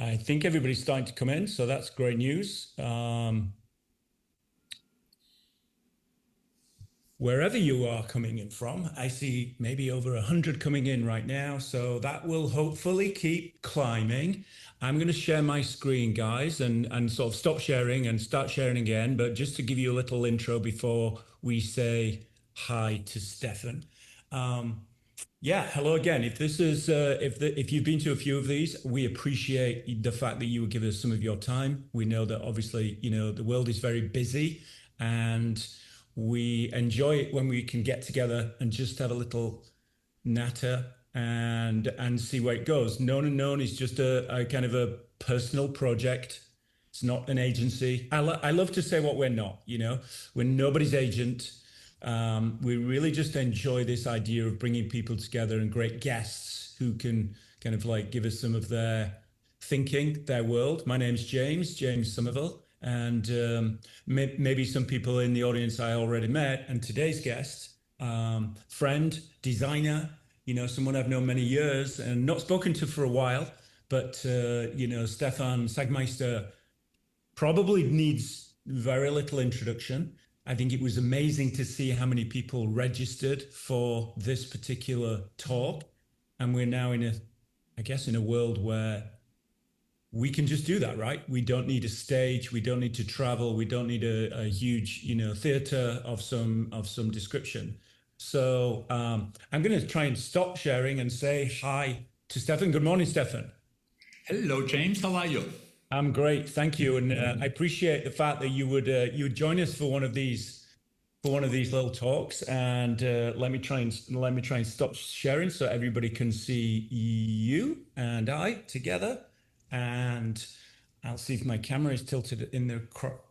I think everybody's starting to come in, so that's great news. Wherever you are coming in from, I see maybe over 100 coming in right now, so that will hopefully keep climbing. I'm going to share my screen, guys, and sort of stop sharing and start sharing again, but just to give you a little intro before we say hi to Stefan. Yeah, hello again. If this is if you've been to a few of these, we appreciate the fact that you would give us some of your time. We know that obviously, the world is very busy, and we enjoy it when we can get together and just have a little natter and see where it goes. Known and Known is just a kind of a personal project. It's not an agency. I love to say what we're not. We're nobody's agent. We really just enjoy this idea of bringing people together and great guests who can kind of like give us some of their thinking, their world. My name's James Sommerville, and maybe some people in the audience I already met. And today's guest, friend, designer, someone I've known many years and not spoken to for a while, but Stefan Sagmeister probably needs very little introduction. I think it was amazing to see how many people registered for this particular talk. And we're now in a world where we can just do that, right? We don't need a stage. We don't need to travel. We don't need a huge, theater of some description. So I'm going to try and stop sharing and say hi to Stefan. Good morning, Stefan. Hello, James. How are you? I'm great, thank you, and I appreciate the fact that you would join us for one of these little talks. And let me try and stop sharing so everybody can see you and I together. And I'll see if my camera is tilted in the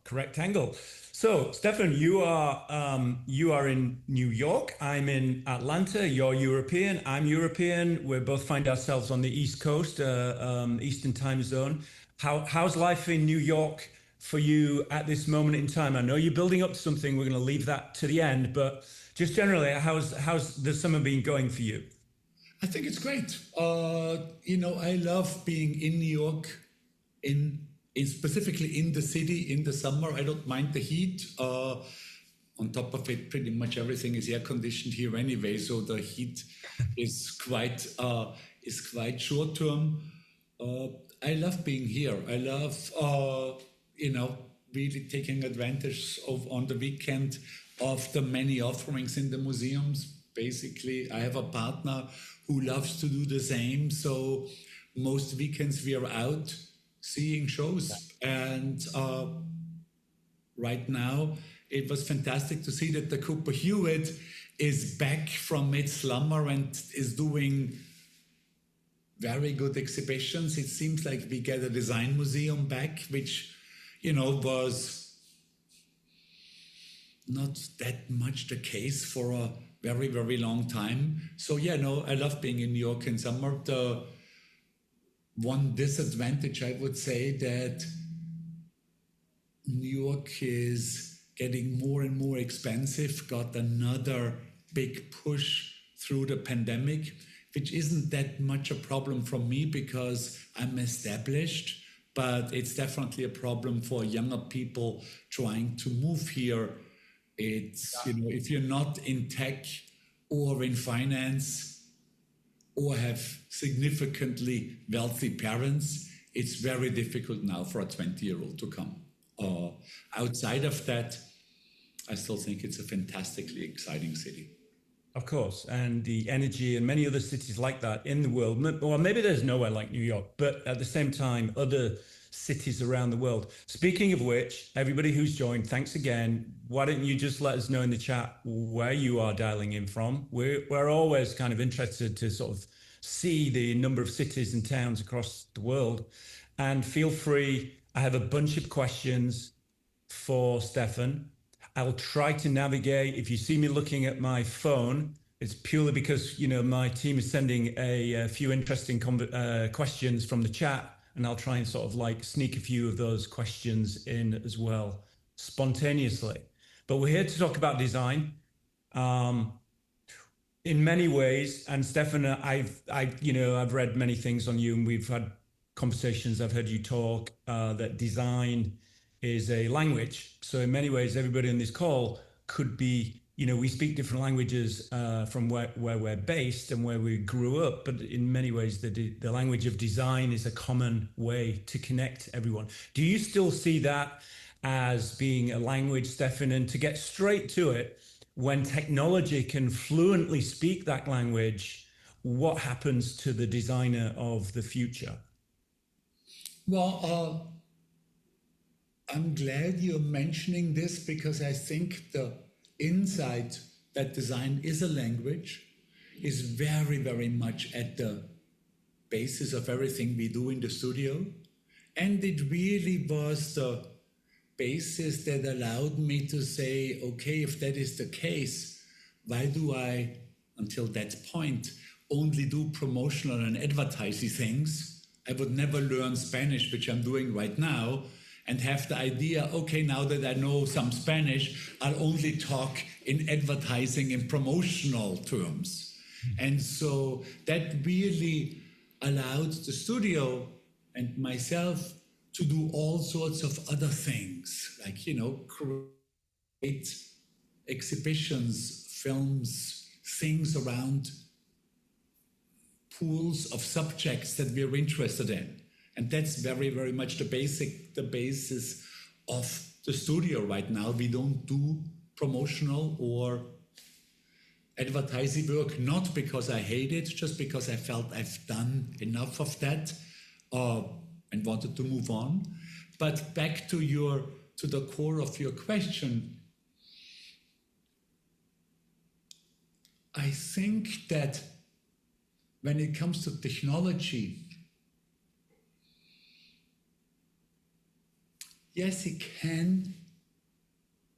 correct angle. So, Stefan, you are in New York. I'm in Atlanta. You're European. I'm European. We both find ourselves on the East Coast, Eastern time zone. How's life in New York for you at this moment in time? I know you're building up to something. We're going to leave that to the end, but just generally, how's the summer been going for you? I think it's great. I love being in New York, in specifically in the city in the summer. I don't mind the heat. On top of it, pretty much everything is air conditioned here anyway, so the heat is quite short term. I love being here. I love, really taking advantage of on the weekend of the many offerings in the museums. Basically, I have a partner who loves to do the same. So most weekends we are out seeing shows. And right now, it was fantastic to see that the Cooper Hewitt is back from its slumber and is doing very good exhibitions. It seems like we get a design museum back, which, was not that much the case for a very, very long time. So I love being in New York in summer. The one disadvantage, I would say, that New York is getting more and more expensive, got another big push through the pandemic, which isn't that much a problem for me because I'm established, but it's definitely a problem for younger people trying to move here. It's, if you're not in tech or in finance or have significantly wealthy parents, it's very difficult now for a 20-year-old to come. Outside of that, I still think it's a fantastically exciting city. Of course, and the energy and many other cities like that in the world. Well, maybe there's nowhere like New York, but at the same time, other cities around the world. Speaking of which, everybody who's joined, thanks again. Why don't you just let us know in the chat where you are dialing in from? We're always kind of interested to sort of see the number of cities and towns across the world. And feel free, I have a bunch of questions for Stefan. I'll try to navigate. If you see me looking at my phone, it's purely because, my team is sending a few interesting questions from the chat, and I'll try and sort of like sneak a few of those questions in as well, spontaneously. But we're here to talk about design. In many ways, and Stefan, I've read many things on you, and we've had conversations I've heard you talk that design is a language. So in many ways, everybody on this call could be, we speak different languages from where we're based and where we grew up, but in many ways, the language of design is a common way to connect everyone. Do you still see that as being a language, Stefan? And to get straight to it, when technology can fluently speak that language, what happens to the designer of the future? Well, I'm glad you're mentioning this because I think the insight that design is a language is very, very much at the basis of everything we do in the studio. And it really was the basis that allowed me to say, okay, if that is the case, why do I, until that point, only do promotional and advertising things? I would never learn Spanish, which I'm doing right now, and have the idea, okay, now that I know some Spanish, I'll only talk in advertising and promotional terms. And so that really allowed the studio and myself to do all sorts of other things, like, create exhibitions, films, things around pools of subjects that we're interested in. And that's very, very much the basis of the studio right now. We don't do promotional or advertising work, not because I hate it, just because I felt I've done enough of that and wanted to move on. But back to the core of your question, I think that when it comes to technology, yes, it can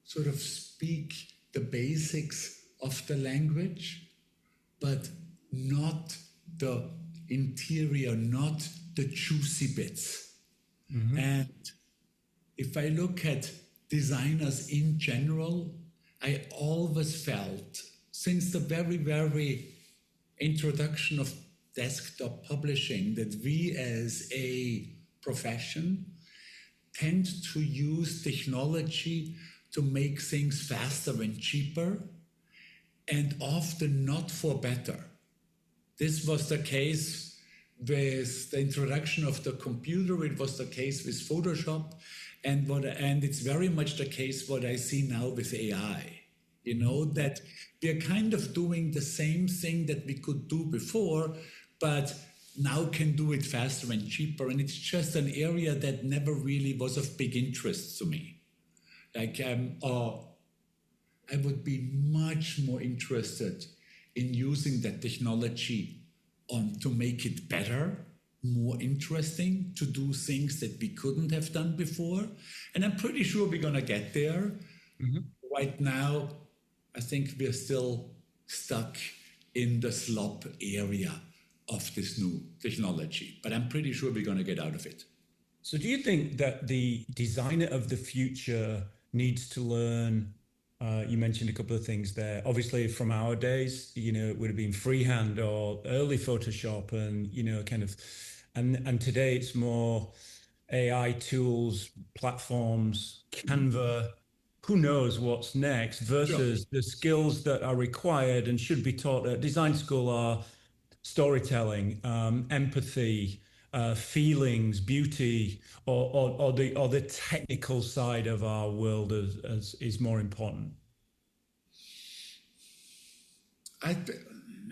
sort of speak the basics of the language, but not the interior, not the juicy bits. Mm-hmm. And if I look at designers in general, I always felt, since the very, very introduction of desktop publishing, that we as a profession tend to use technology to make things faster and cheaper, and often not for better. This was the case with the introduction of the computer, it was the case with Photoshop, and it's very much the case what I see now with AI. That we're kind of doing the same thing that we could do before, but now can do it faster and cheaper. And it's just an area that never really was of big interest to me. Like, I would be much more interested in using that technology to make it better, more interesting, to do things that we couldn't have done before. And I'm pretty sure we're going to get there. Mm-hmm. Right now, I think we're still stuck in the slop area of this new technology, but I'm pretty sure we're going to get out of it. So do you think that the designer of the future needs to learn, you mentioned a couple of things there, obviously from our days, it would have been freehand or early Photoshop and, and today it's more AI tools, platforms, Canva, who knows what's next, versus sure. The skills that are required and should be taught at design school are storytelling, empathy, feelings, beauty, or the technical side of our world is more important?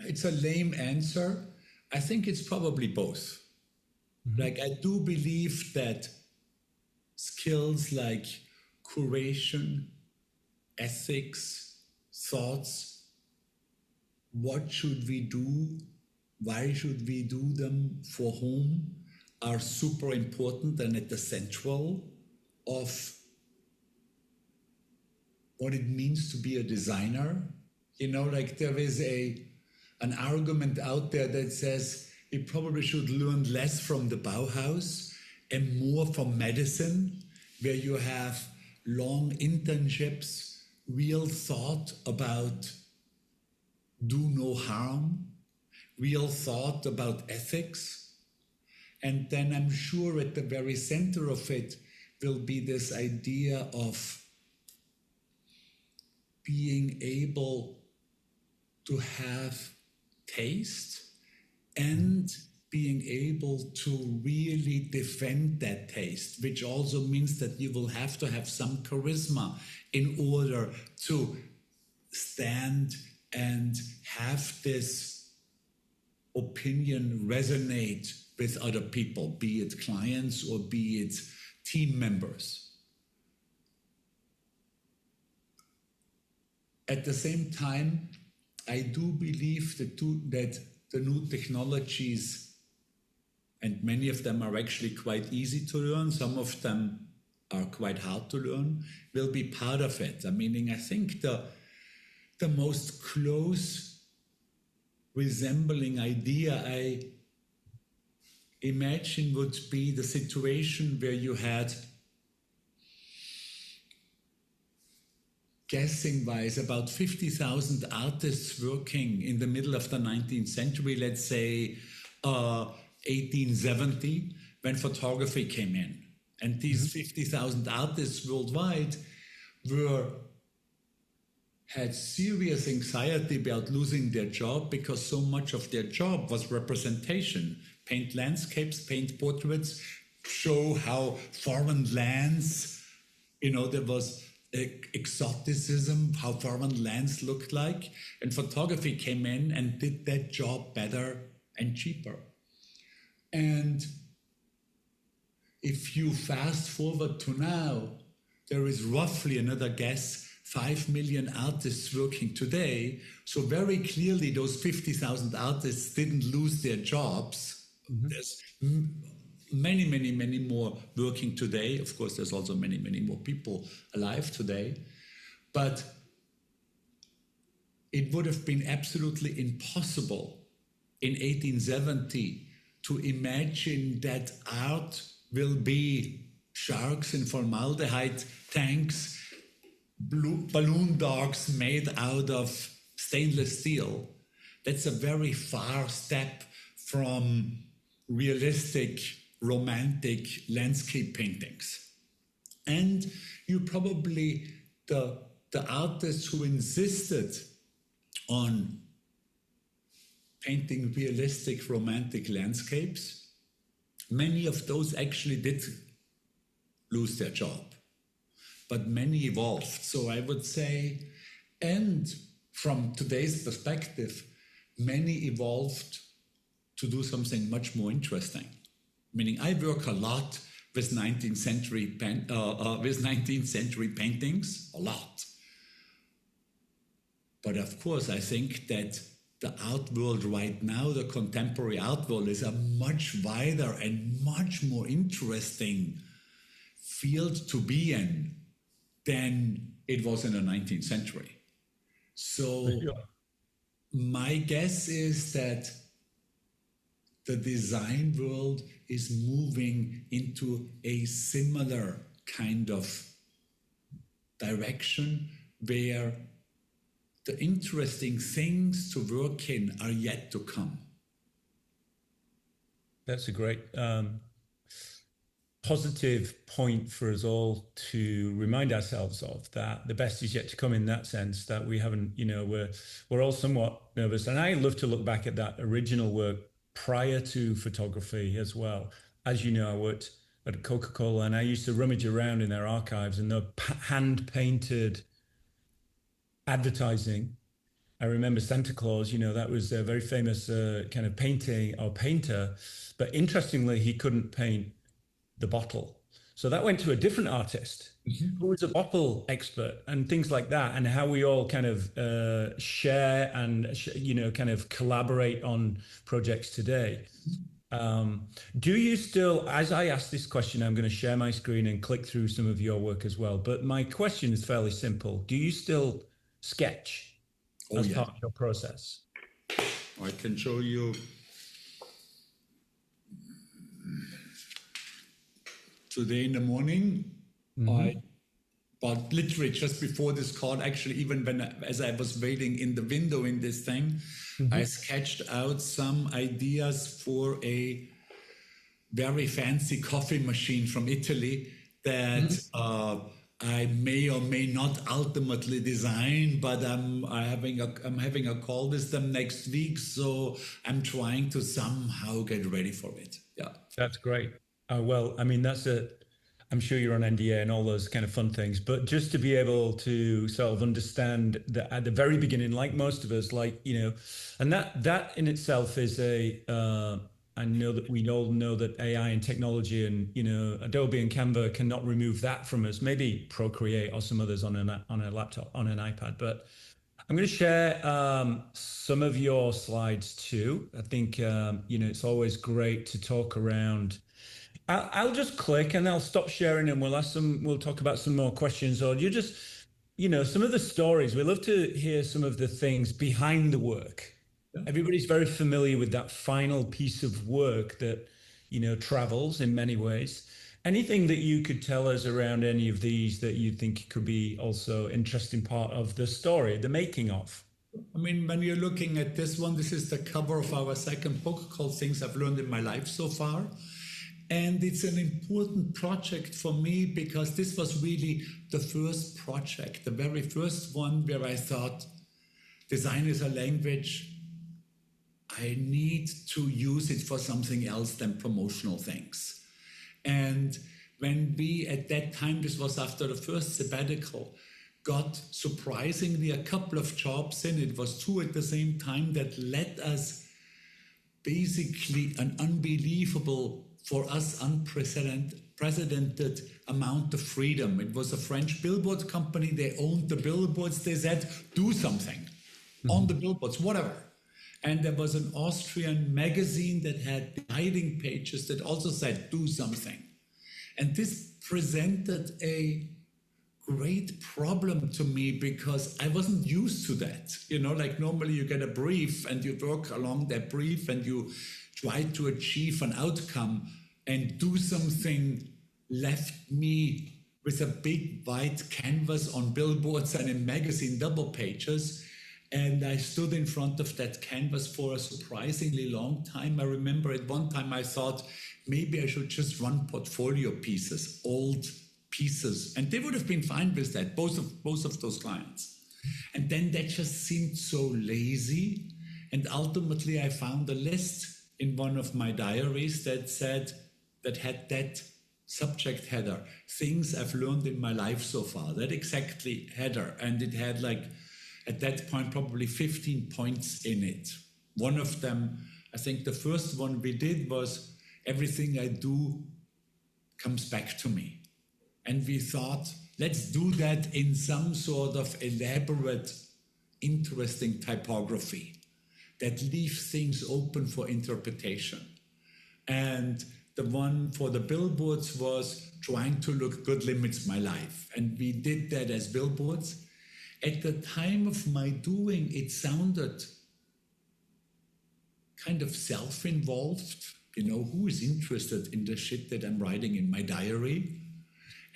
It's a lame answer. I think it's probably both. Mm-hmm. Like, I do believe that skills like curation, ethics, thoughts, what should we do, why should we do them, for whom, are super important and at the central of what it means to be a designer. Like, there is an argument out there that says we probably should learn less from the Bauhaus and more from medicine, where you have long internships, real thought about do no harm, real thought about ethics. And then I'm sure at the very center of it will be this idea of being able to have taste and being able to really defend that taste, which also means that you will have to have some charisma in order to stand and have this opinion resonate with other people, be it clients or be it team members. At the same time, I do believe that the new technologies, and many of them are actually quite easy to learn, some of them are quite hard to learn, will be part of it. Meaning, I think the most close resembling idea I imagine would be the situation where you had, guessing-wise, about 50,000 artists working in the middle of the 19th century, let's say 1870, when photography came in. And these 50,000 artists worldwide had serious anxiety about losing their job, because so much of their job was representation. Paint landscapes, paint portraits, show how foreign lands, there was exoticism, how foreign lands looked like. And photography came in and did that job better and cheaper. And if you fast forward to now, there is roughly, another guess, 5 million artists working today. So very clearly those 50,000 artists didn't lose their jobs. There's many, many, many more working today. Of course, there's also many, many more people alive today. But it would have been absolutely impossible in 1870 to imagine that art will be sharks in formaldehyde tanks, balloon dogs made out of stainless steel. That's a very far step from realistic, romantic landscape paintings. And you probably, the artists who insisted on painting realistic, romantic landscapes, many of those actually did lose their job, but many evolved. So I would say, and from today's perspective, many evolved to do something much more interesting. Meaning, I work a lot with 19th century paintings, a lot. But of course, I think that the art world right now, the contemporary art world, is a much wider and much more interesting field to be in than it was in the 19th century. So my guess is that the design world is moving into a similar kind of direction where the interesting things to work in are yet to come. That's a great positive point for us all to remind ourselves of, that the best is yet to come, in that sense, that we haven't, we're all somewhat nervous. And I love to look back at that original work prior to photography as well. As you know, I worked at Coca-Cola and I used to rummage around in their archives, and the hand-painted advertising. I remember Santa Claus, that was a very famous kind of painting or painter, but interestingly, he couldn't paint the bottle. So that went to a different artist who was a bottle expert, and things like that, and how we all kind of share and, kind of collaborate on projects today. Do you still, as I ask this question, I'm going to share my screen and click through some of your work as well. But my question is fairly simple. Do you still sketch as part of your process? I can show you. Today in the morning, but literally just before this call, actually, even as I was waiting in the window in this thing, I sketched out some ideas for a very fancy coffee machine from Italy that I may or may not ultimately design, but I'm having a call with them next week, so I'm trying to somehow get ready for it. Yeah. That's great. Well, I mean, I'm sure you're on NDA and all those kind of fun things, but just to be able to sort of understand that at the very beginning, like most of us, like, and that in itself is I know that we all know that AI and technology and, Adobe and Canva cannot remove that from us, maybe Procreate or some others on a laptop, on an iPad, but I'm going to share some of your slides too. I think, it's always great to talk around. I'll just click and I'll stop sharing and we'll talk about some more questions, or you just, some of the stories. We love to hear some of the things behind the work. Yeah. Everybody's very familiar with that final piece of work that, travels in many ways. Anything that you could tell us around any of these that you think could be also interesting part of the story, the making of? I mean, when you're looking at this one, this is the cover of our second book called Things I've Learned in My Life So Far. And it's an important project for me because this was really the first project, the very first one where I thought design is a language. I need to use it for something else than promotional things. And when we, at that time, this was after the first sabbatical, got surprisingly a couple of jobs in, it was two at the same time, that led us basically an unbelievable, for us, unprecedented amount of freedom. It was a French billboard company. They owned the billboards. They said, do something on the billboards, whatever. And there was an Austrian magazine that had hiding pages that also said, do something. And this presented a great problem to me because I wasn't used to that. Like normally you get a brief and you work along that brief and you try to achieve an outcome, and do something left me with a big white canvas on billboards and in magazine double pages. And I stood in front of that canvas for a surprisingly long time. I remember at one time I thought maybe I should just run portfolio pieces, old pieces, and they would have been fine with that, both of those clients. And then that just seemed so lazy. And ultimately I found a list in one of my diaries that had that subject header, Things I've Learned in My Life So Far, that exactly header. And it had at that point, probably 15 points in it. One of them, I think the first one we did was, everything I do comes back to me. And we thought, let's do that in some sort of elaborate, interesting typography that leaves things open for interpretation. And the one for the billboards was Trying to Look Good Limits My Life. And we did that as billboards. At the time of my doing, it sounded kind of self-involved. Who is interested in the shit that I'm writing in my diary?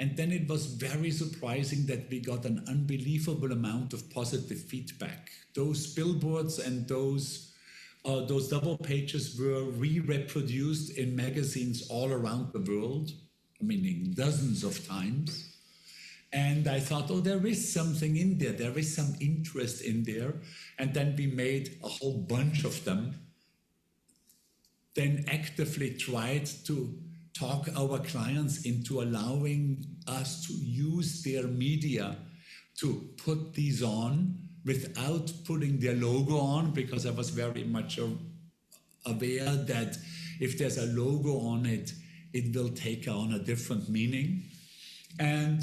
And then it was very surprising that we got an unbelievable amount of positive feedback. Those billboards and those double pages were re-reproduced in magazines all around the world, meaning dozens of times. And I thought, there is something in there. There is some interest in there. And then we made a whole bunch of them. Then actively tried to talk our clients into allowing us to use their media to put these on without putting their logo on, because I was very much aware that if there's a logo on it, it will take on a different meaning. And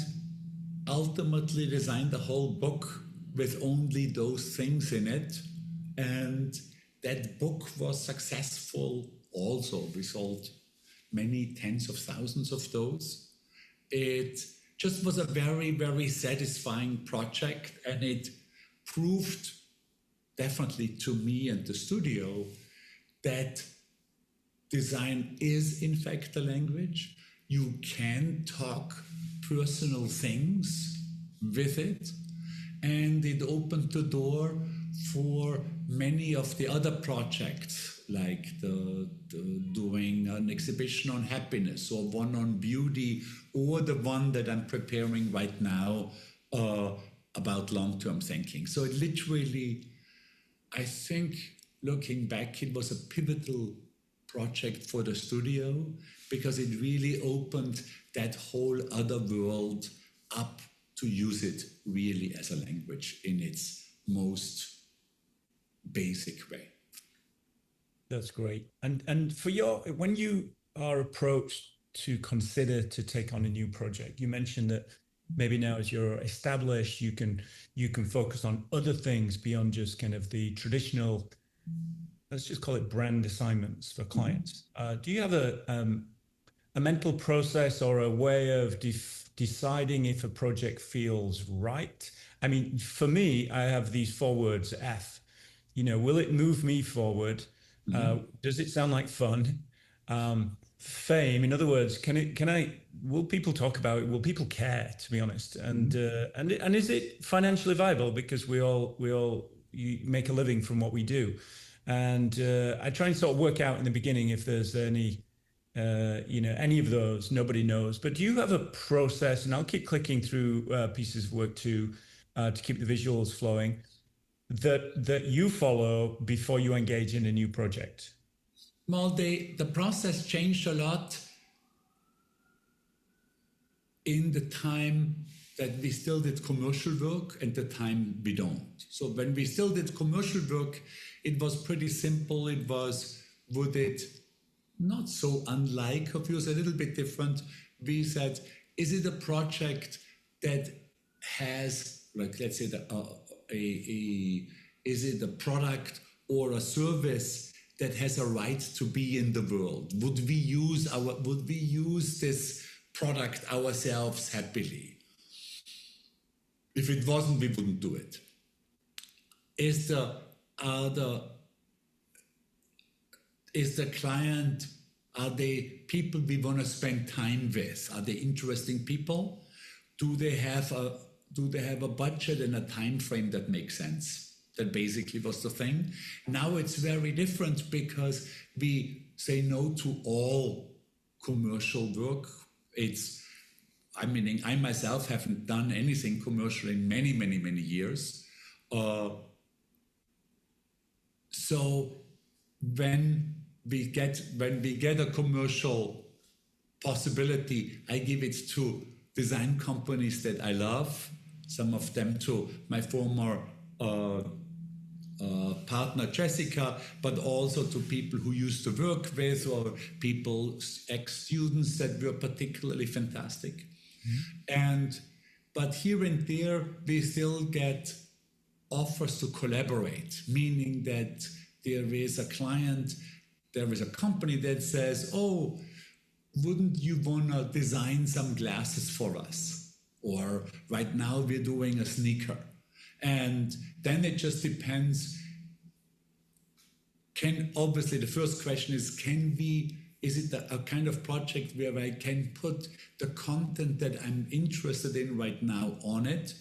ultimately designed the whole book with only those things in it. And that book was successful also. We sold many tens of thousands of those. It just was a very, very satisfying project, and it proved definitely to me and the studio that design is in fact a language. You can talk personal things with it, and it opened the door for many of the other projects like the doing an exhibition on happiness or one on beauty, or the one that I'm preparing right now about long-term thinking. So it literally, I think, looking back, it was a pivotal project for the studio because it really opened that whole other world up to use it really as a language in its most basic way. That's great. And for your, when you are approached to consider to take on a new project, you mentioned that maybe now as you're established, you can focus on other things beyond just kind of the traditional, let's just call it brand assignments for clients. Do you have a mental process or a way of deciding if a project feels right? I mean, for me, I have these four words: F. You know, will it move me forward? Does it sound like fun? Fame, in other words, will people talk about it? Will people care, to be honest? And is it financially viable? Because you make a living from what we do. And I try and sort of work out in the beginning if there's any, any of those. Nobody knows. But do you have a process? And I'll keep clicking through pieces of work to keep the visuals flowing, that you follow before you engage in a new project? Well, the process changed a lot in the time that we still did commercial work and the time we don't. So when we still did commercial work, it was pretty simple. It was, would it, not so unlike of yours, a little bit different. We said, is it a project that has, like, let's say, is it a product or a service that has a right to be in the world? Would we use this product ourselves happily? If it wasn't, we wouldn't do it. Is the client, are they people we want to spend time with? Are they interesting people? Do they have a budget and a time frame that makes sense? That basically was the thing. Now it's very different because we say no to all commercial work. I myself haven't done anything commercial in many, many, many years. So when we get a commercial possibility, I give it to design companies that I love, some of them to my former partner Jessica, but also to people who used to work with, or people, ex-students that were particularly fantastic. But here and there, we still get offers to collaborate, meaning that there is a client, there is a company that says, oh, wouldn't you want to design some glasses for us? Or right now we're doing a sneaker. And then it just depends. Obviously the first question is, is it a kind of project where I can put the content that I'm interested in right now on it?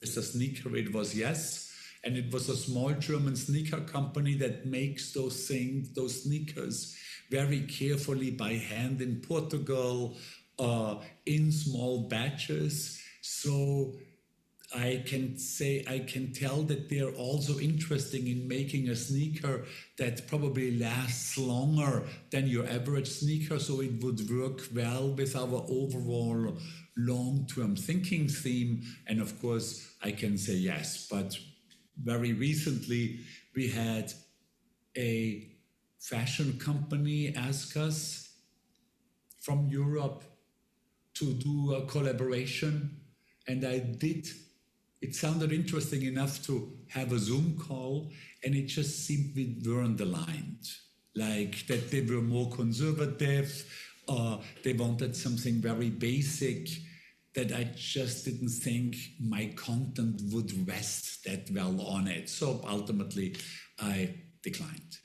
With a sneaker, it was yes. And it was a small German sneaker company that makes those sneakers very carefully by hand in Portugal, in small batches. So I can tell that they're also interested in making a sneaker that probably lasts longer than your average sneaker, so it would work well with our overall long-term thinking theme. And of course, I can say yes. But very recently, we had a fashion company ask us from Europe to do a collaboration, and I did. It sounded interesting enough to have a Zoom call, and it just seemed we weren't aligned. Like that they were more conservative, they wanted something very basic that I just didn't think my content would rest that well on it. So ultimately, I declined.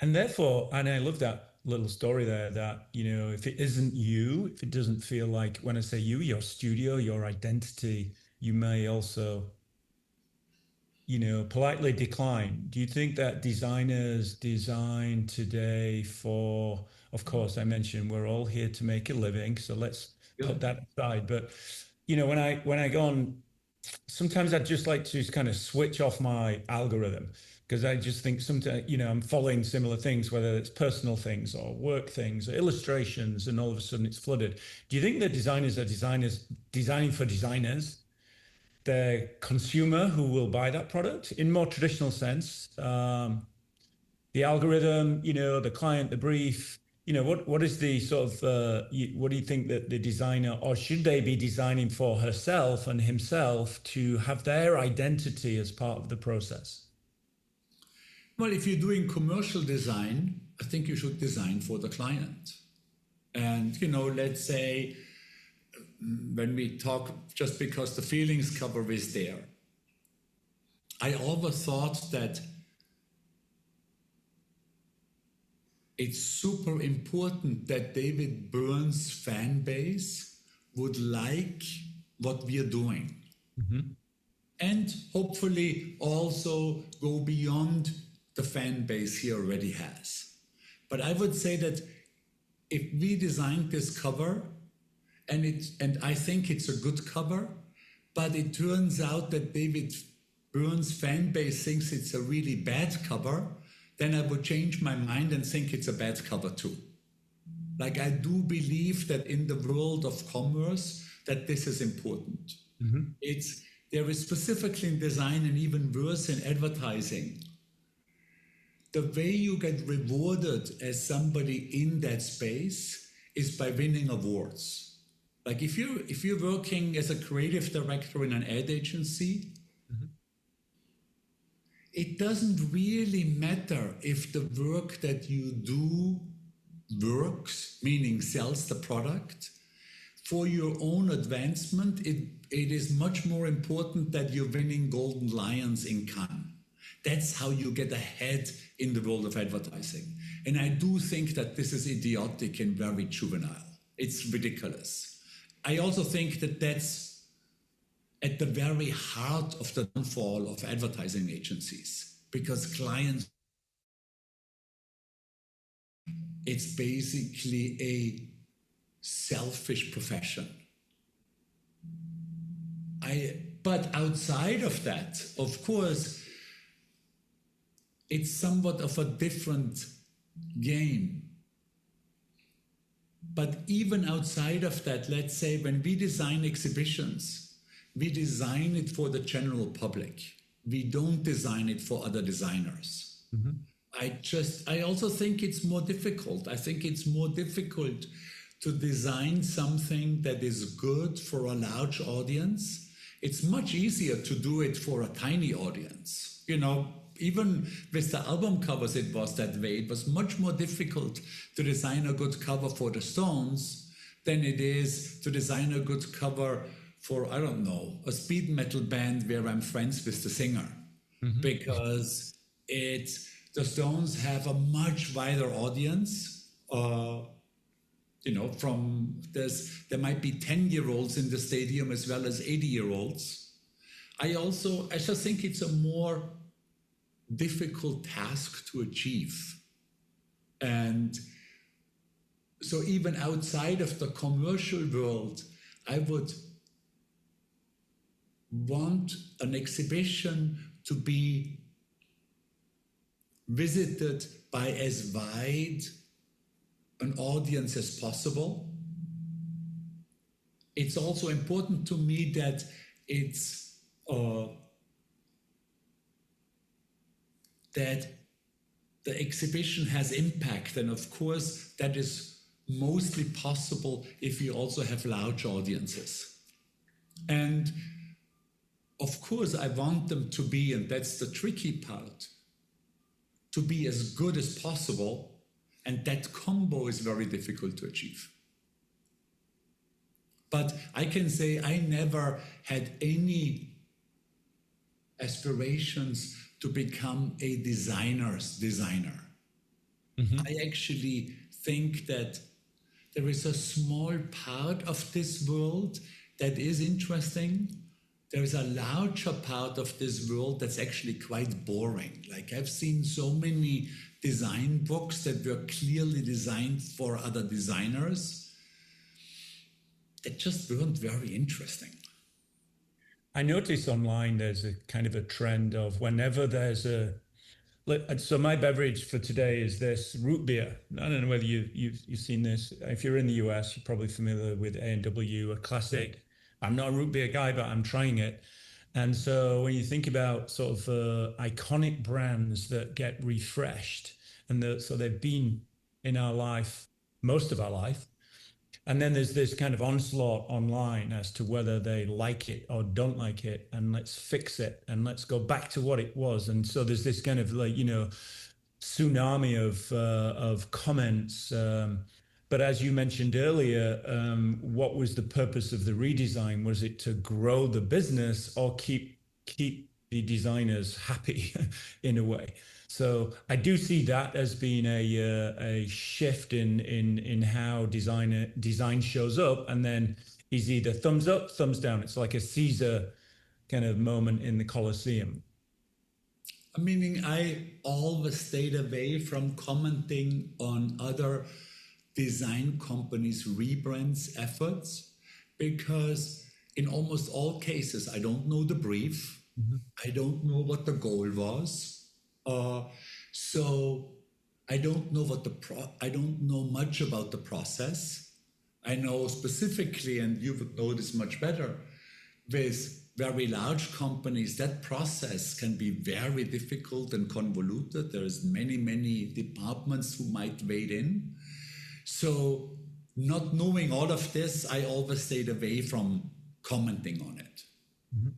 And therefore, and I love that little story there, that, if it isn't you, if it doesn't feel like, when I say you, your studio, your identity, you may also politely decline. Do you think that designers design today for, of course, I mentioned we're all here to make a living, so let's Yeah. put that aside. But when I go on, sometimes I'd just like to kind of switch off my algorithm because I just think sometimes, I'm following similar things, whether it's personal things or work things or illustrations, and all of a sudden it's flooded. Do you think that designers are designing for designers, the consumer who will buy that product in more traditional sense, the algorithm, the client, the brief, what is the sort of, what do you think that the designer, or should they be designing for herself and himself to have their identity as part of the process? Well, if you're doing commercial design, I think you should design for the client. And, let's say when we talk, just because the feelings cover is there, I always thought that it's super important that David Byrne's fan base would like what we are doing. Mm-hmm. And hopefully also go beyond the fan base he already has. But I would say that if we designed this cover, and I think it's a good cover, but it turns out that David Byrne's fan base thinks it's a really bad cover, then I would change my mind and think it's a bad cover too. Like, I do believe that in the world of commerce, that this is important. Mm-hmm. There is specifically in design and even worse in advertising. The way you get rewarded as somebody in that space is by winning awards. Like if you're working as a creative director in an ad agency, mm-hmm. It doesn't really matter if the work that you do works, meaning sells the product. For your own advancement, it is much more important that you're winning Golden Lions in Cannes. That's how you get ahead in the world of advertising. And I do think that this is idiotic and very juvenile. It's ridiculous. I also think that that's at the very heart of the downfall of advertising agencies, because clients, it's basically a selfish profession. But outside of that, of course, it's somewhat of a different game. But even outside of that, let's say when we design exhibitions, we design it for the general public. We don't design it for other designers. Mm-hmm. I also think it's more difficult. I think it's more difficult to design something that is good for a large audience. It's much easier to do it for a tiny audience. Even with the album covers, it was that way. It was much more difficult to design a good cover for the Stones than it is to design a good cover for, I don't know, a speed metal band where I'm friends with the singer. Mm-hmm. Because the Stones have a much wider audience. There might be 10-year-olds in the stadium as well as 80-year-olds. I just think it's a more difficult task to achieve. And so even outside of the commercial world, I would want an exhibition to be visited by as wide an audience as possible. It's also important to me that that the exhibition has impact, and of course that is mostly possible if you also have large audiences. And of course I want them to be, and that's the tricky part, to be as good as possible, and that combo is very difficult to achieve. But I can say I never had any aspirations to become a designer's designer. Mm-hmm. I actually think that there is a small part of this world that is interesting. there is a larger part of this world that's actually quite boring. Like I've seen so many design books that were clearly designed for other designers that just weren't very interesting. I notice online there's a kind of a trend of whenever there's so my beverage for today is this root beer. I don't know whether you've seen this. If you're in the US, you're probably familiar with A&W, a classic. I'm not a root beer guy, but I'm trying it. And so when you think about sort of iconic brands that get refreshed, so they've been in our life most of our life, and then there's this kind of onslaught online as to whether they like it or don't like it, and let's fix it and let's go back to what it was. And so there's this kind of like, tsunami of comments. But as you mentioned earlier, what was the purpose of the redesign? Was it to grow the business or keep the designers happy in a way? So I do see that as being a shift in how design shows up, and then is either thumbs up, thumbs down. It's like a Caesar kind of moment in the Colosseum. Meaning I always stayed away from commenting on other design companies' rebrands efforts, because in almost all cases, I don't know the brief. Mm-hmm. I don't know what the goal was. So I don't know I don't know much about the process. I know specifically, and you would know this much better, with very large companies, that process can be very difficult and convoluted. There's many departments who might wade in. So not knowing all of this, I always stayed away from commenting on it. Mm-hmm.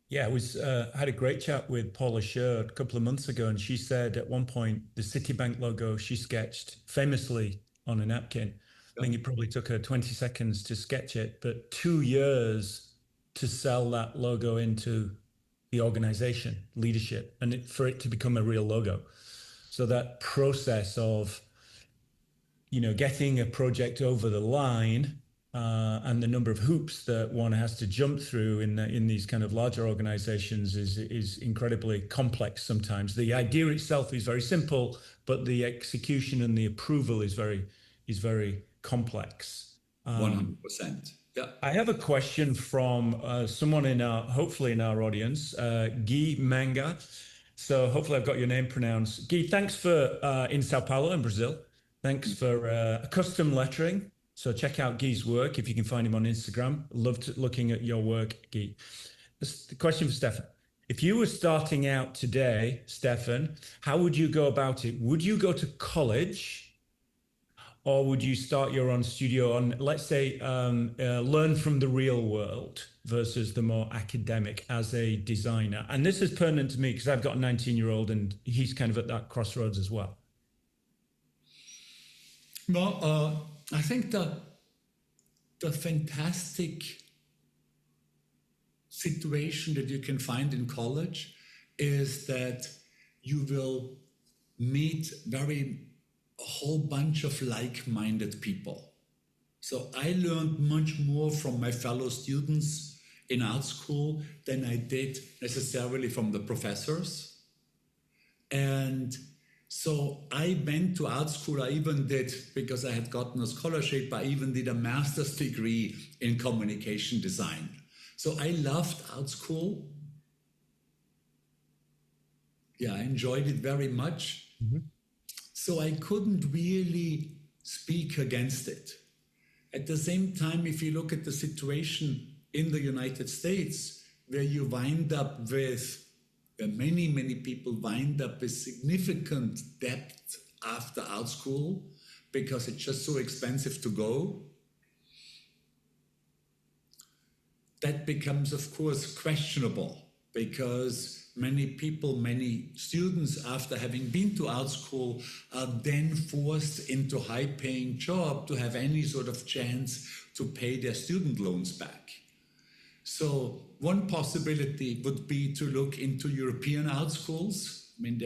Yeah, I had a great chat with Paula Scher a couple of months ago, and she said at one point the Citibank logo she sketched famously on a napkin. I think it probably took her 20 seconds to sketch it, but 2 years to sell that logo into the organization, leadership, and for it to become a real logo. So that process of, getting a project over the line, and the number of hoops that one has to jump through in these kind of larger organizations is incredibly complex sometimes. The idea itself is very simple, but the execution and the approval is very complex. 100%. Yeah. I have a question from someone hopefully in our audience, Guy Manga. So hopefully I've got your name pronounced. Guy, thanks for in Sao Paulo in Brazil. Thanks for custom lettering. So check out Guy's work if you can find him on Instagram. Loved looking at your work, Guy. The question for Stefan. If you were starting out today, Stefan, how would you go about it? Would you go to college, or would you start your own studio on, let's say, learn from the real world versus the more academic as a designer? And this is pertinent to me because I've got a 19-year-old and he's kind of at that crossroads as well. Well, I think the fantastic situation that you can find in college is that you will meet a whole bunch of like-minded people. So I learned much more from my fellow students in art school than I did necessarily from the professors. And so I went to art school. I even did, because I had gotten a scholarship, I even did a master's degree in communication design. So I loved art school. Yeah, I enjoyed it very much. Mm-hmm. So I couldn't really speak against it. At the same time, if you look at the situation in the United States, where you wind up with many people wind up with significant debt after art school because it's just so expensive to go. That becomes, of course, questionable, because many students, after having been to art school, are then forced into a high-paying job to have any sort of chance to pay their student loans back. So one possibility would be to look into European art schools. I mean,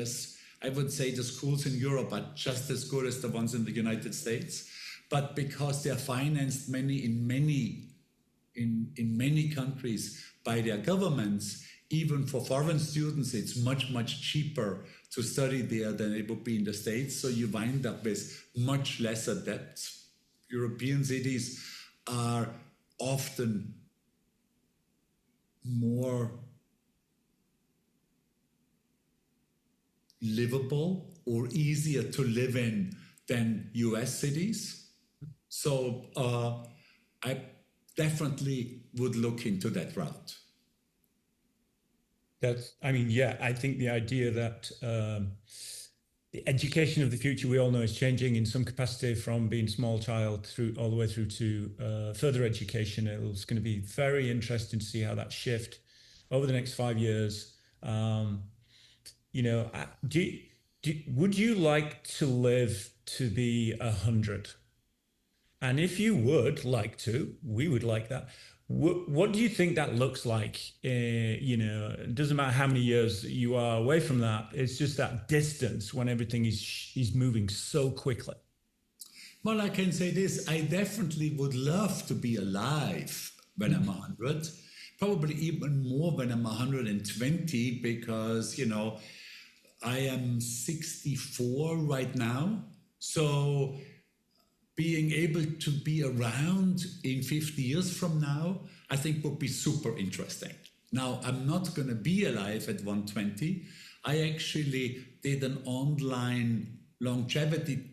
I would say the schools in Europe are just as good as the ones in the United States, but because they are financed in many in many countries by their governments. Even for foreign students, it's much cheaper to study there than it would be in the States. So you wind up with much lesser debts. European cities are often more livable or easier to live in than US cities. So I definitely would look into that route. I think the idea that the education of the future, we all know, is changing in some capacity from being small child through all the way through to further education. It's going to be very interesting to see how that shift over the next 5 years. Would you like to live to be 100? And if you would like to, we would like that. What do you think that looks like? It doesn't matter how many years you are away from that. It's just that distance when everything is moving so quickly. Well, I can say this. I definitely would love to be alive when I'm 100. Probably even more when I'm 120 because, I am 64 right now. So being able to be around in 50 years from now, I think would be super interesting. Now, I'm not going to be alive at 120. I actually did an online longevity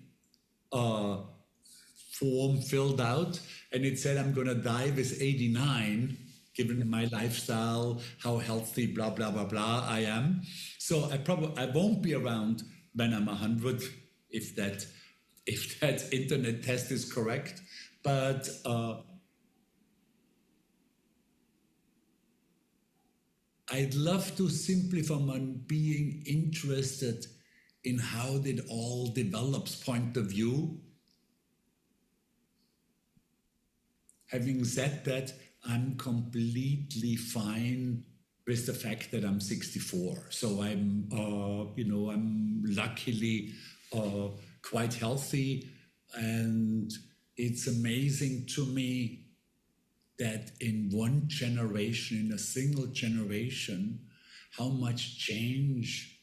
form filled out, and it said I'm going to die with 89, given my lifestyle, how healthy, blah, blah, blah, blah I am. So I won't be around when I'm 100, if that internet test is correct. But I'd love to simply from being interested in how it all develops point of view. Having said that, I'm completely fine with the fact that I'm 64. So I'm luckily quite healthy, and it's amazing to me that in one generation, in a single generation, how much change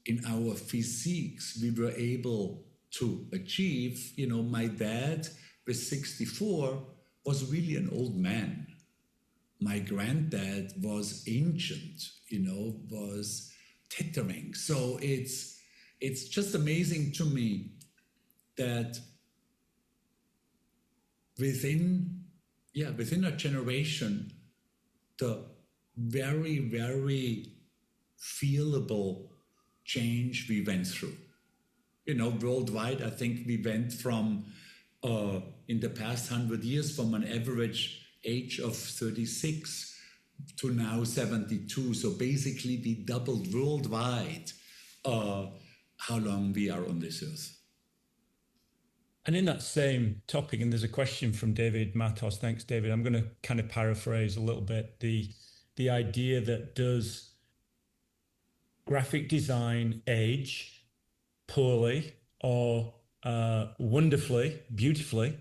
in our physiques we were able to achieve. My dad with 64 was really an old man. My granddad was ancient, was teetering. So it's just amazing to me that within a generation, the very, very feelable change we went through. Worldwide, I think we went from, in the past 100 years, from an average age of 36 to now 72. So basically, we doubled worldwide how long we are on this earth. And in that same topic, and there's a question from David Matos. Thanks, David. I'm going to kind of paraphrase a little bit the idea that does graphic design age poorly or wonderfully, beautifully?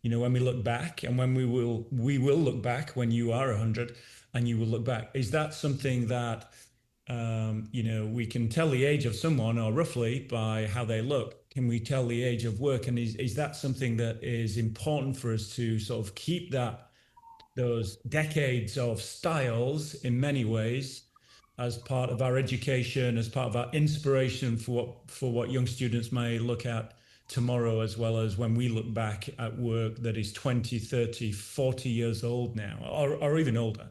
When we look back, and when we will look back when you are 100 and you will look back. Is that something that we can tell the age of someone, or roughly by how they look? Can we tell the age of work? And is that something that is important for us to sort of keep those decades of styles in many ways as part of our education, as part of our inspiration for what young students may look at tomorrow, as well as when we look back at work that is 20, 30, 40 years old now, or even older?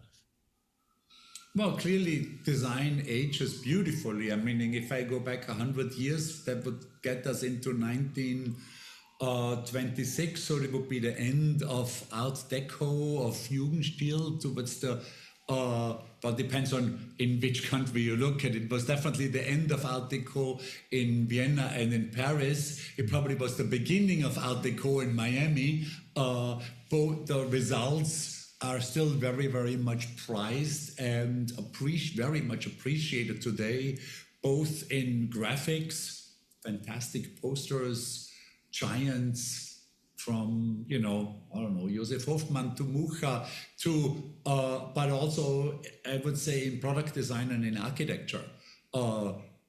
Well, clearly design ages beautifully. I mean, if I go back 100 years, that would get us into 1926. So it would be the end of Art Deco, of Jugendstil, towards the, but depends on in which country you look at. It was definitely the end of Art Deco in Vienna and in Paris. It probably was the beginning of Art Deco in Miami. Both the results are still very, very much prized and very much appreciated today, both in graphics, fantastic posters, giants, from, you know, I don't know, Josef Hoffmann to Mucha to, but also I would say in product design and in architecture,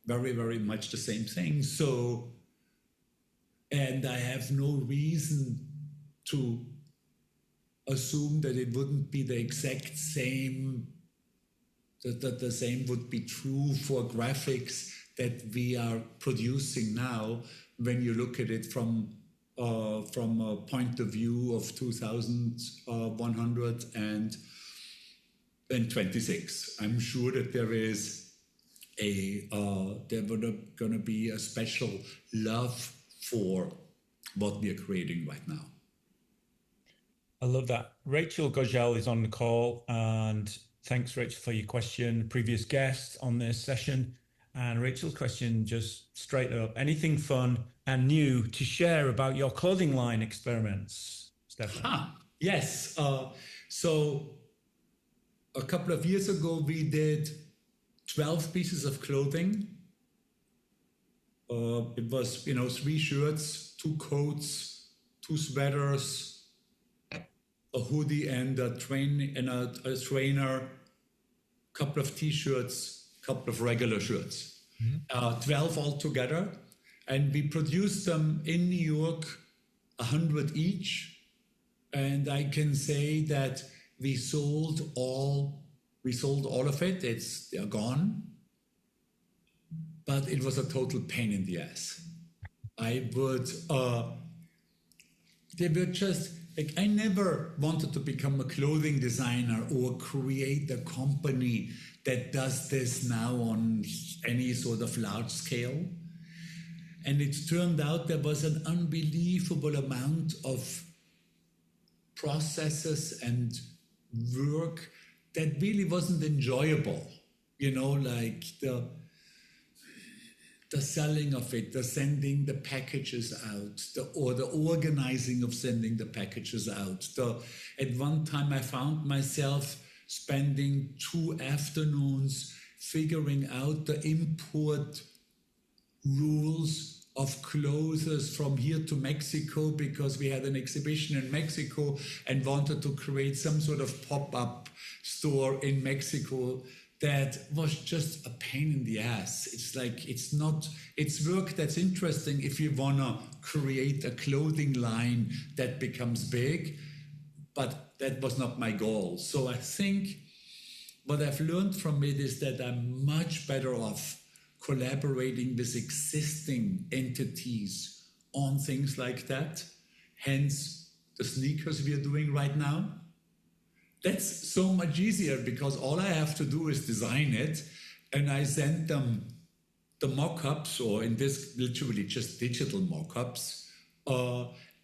very, very much the same thing. So, and I have no reason to assume that it wouldn't be the exact same, that the same would be true for graphics that we are producing now when you look at it from a point of view of 2126. I'm sure that there is there would going to be a special love for what we are creating right now. I love that. Rachel Gojal is on the call, and thanks, Rachel, for your question. Previous guest on this session. And Rachel's question, just straight up, anything fun and new to share about your clothing line experiments, Stefan? Yes. So a couple of years ago, we did 12 pieces of clothing. It was, you know, 3 shirts, 2 coats, 2 sweaters, a hoodie and a trainer, couple of t-shirts, couple of regular shirts, 12 altogether. And we produced them in New York, 100 each. And I can say that we sold all of it. They're gone. But it was a total pain in the ass. They were just, like, I never wanted to become a clothing designer or create a company that does this now on any sort of large scale. And it turned out there was an unbelievable amount of processes and work that really wasn't enjoyable. You know, like the selling of it, the sending the packages out, or the organizing of sending the packages out. At one time I found myself spending 2 afternoons figuring out the import rules of clothes from here to Mexico, because we had an exhibition in Mexico and wanted to create some sort of pop-up store in Mexico. That was just a pain in the ass. It's like, it's work that's interesting if you want to create a clothing line that becomes big, but that was not my goal. So I think what I've learned from it is that I'm much better off collaborating with existing entities on things like that. Hence the sneakers we are doing right now. That's so much easier because all I have to do is design it, and I send them the mock-ups, or in this, literally just digital mock-ups,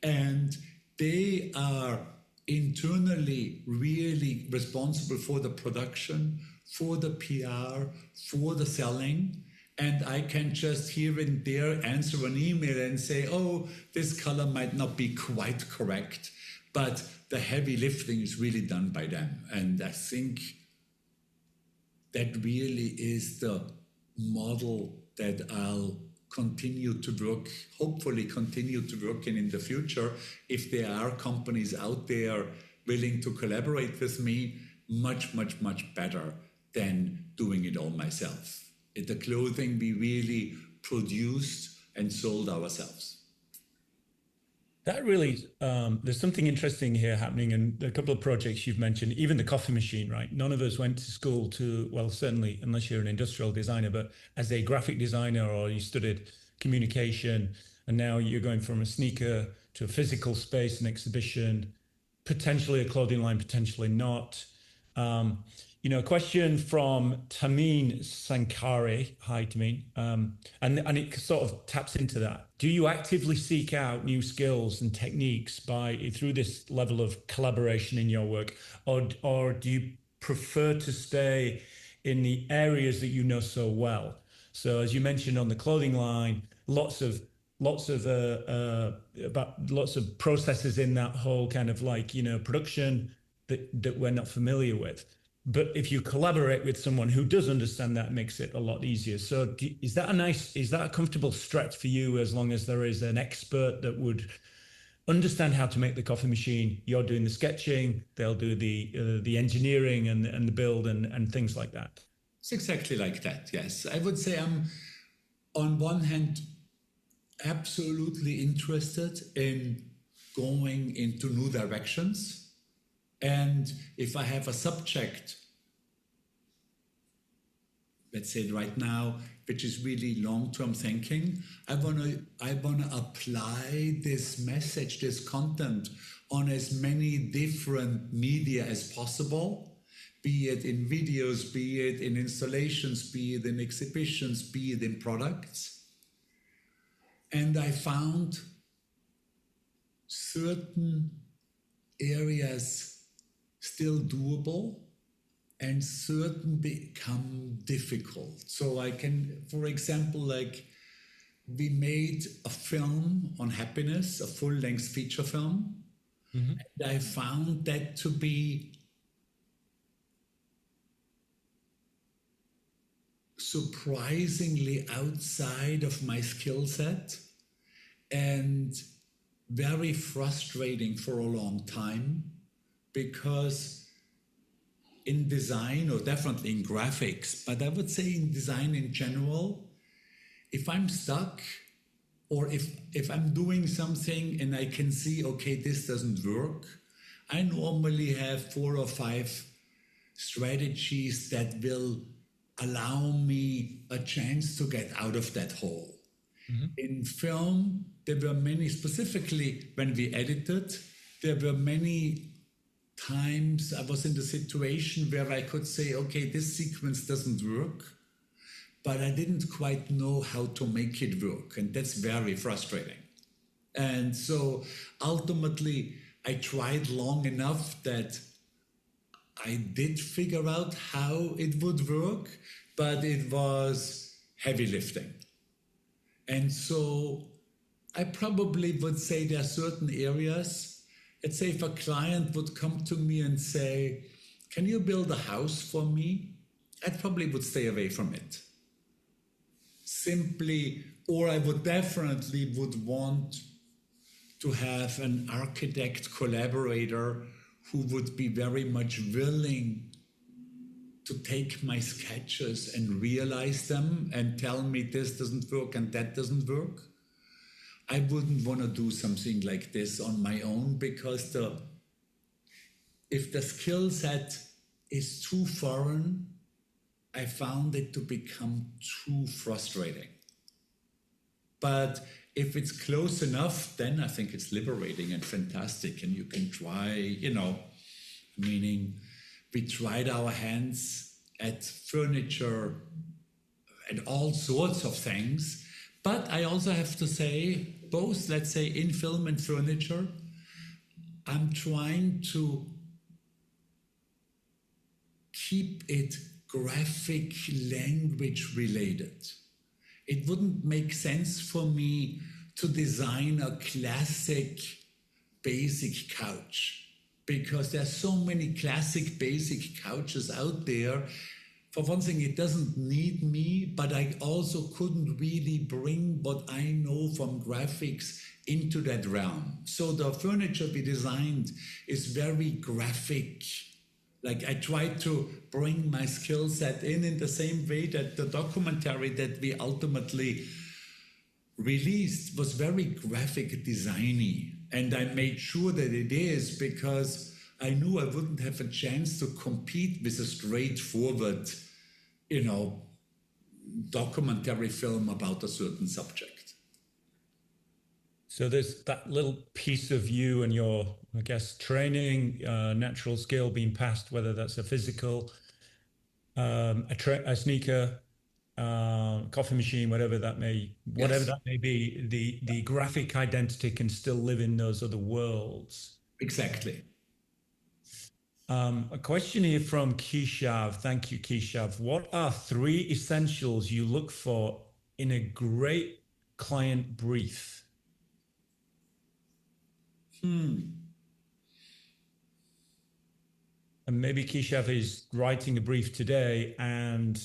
and they are internally really responsible for the production, for the PR, for the selling. And I can just here and there answer an email and say, oh, this color might not be quite correct, but the heavy lifting is really done by them. And I think that really is the model that I'll continue to work, hopefully continue to work in the future. If there are companies out there willing to collaborate with me, much, much, much better than doing it all myself. The clothing we really produced and sold ourselves. That really, there's something interesting here happening, and a couple of projects you've mentioned, even the coffee machine, right? None of us went to school to, well, certainly, unless you're an industrial designer, but as a graphic designer, or you studied communication, and now you're going from a sneaker to a physical space, an exhibition, potentially a clothing line, potentially not. You know, a question from Tameen Sankari. Hi, Tameen. And it sort of taps into that. Do you actively seek out new skills and techniques through this level of collaboration in your work, or do you prefer to stay in the areas that you know so well? So, as you mentioned on the clothing line, lots of processes in that whole kind of, like, you know, production that we're not familiar with. But if you collaborate with someone who does understand that, it makes it a lot easier. So is that a comfortable stretch for you, as long as there is an expert that would understand how to make the coffee machine. You're doing the sketching. They'll do the engineering and the build and things like that. It's exactly like that. Yes, I would say I'm on one hand absolutely interested in going into new directions, and if I have a subject, let's say right now, which is really long-term thinking, I wanna apply this message, this content on as many different media as possible, be it in videos, be it in installations, be it in exhibitions, be it in products. And I found certain areas still doable and certain become difficult. So I can, for example, like we made a film on happiness, a full-length feature film. Mm-hmm. And I found that to be surprisingly outside of my skill set and very frustrating for a long time, because in design, or definitely in graphics, but I would say in design in general, if I'm stuck or if I'm doing something and I can see, okay, this doesn't work, I normally have 4 or 5 strategies that will allow me a chance to get out of that hole. Mm-hmm. In film, there were many, specifically when we edited, there were many times I was in the situation where I could say, okay, this sequence doesn't work, but I didn't quite know how to make it work. And that's very frustrating. And so ultimately, I tried long enough that I did figure out how it would work, but it was heavy lifting. And so I probably would say there are certain areas. Let's say if a client would come to me and say, can you build a house for me? I probably would stay away from it. Simply, or I would definitely would want to have an architect collaborator who would be very much willing to take my sketches and realize them and tell me this doesn't work and that doesn't work. I wouldn't want to do something like this on my own, because if the skill set is too foreign, I found it to become too frustrating. But if it's close enough, then I think it's liberating and fantastic, and you can try, meaning we tried our hands at furniture and all sorts of things. But I also have to say, both, let's say, in film and furniture, I'm trying to keep it graphic language related. It wouldn't make sense for me to design a classic basic couch, because there's so many classic basic couches out there. For one thing, it doesn't need me, but I also couldn't really bring what I know from graphics into that realm. So the furniture we designed is very graphic. Like I tried to bring my skill set in the same way that the documentary that we ultimately released was very graphic designy. And I made sure that it is, because I knew I wouldn't have a chance to compete with a straightforward, documentary film about a certain subject. So there's that little piece of you and your, I guess, training, natural skill being passed, whether that's a physical, a sneaker, coffee machine, whatever that may be. The graphic identity can still live in those other worlds. Exactly. A question here from Keshav. Thank you, Keshav. What are 3 essentials you look for in a great client brief? And maybe Keshav is writing a brief today, and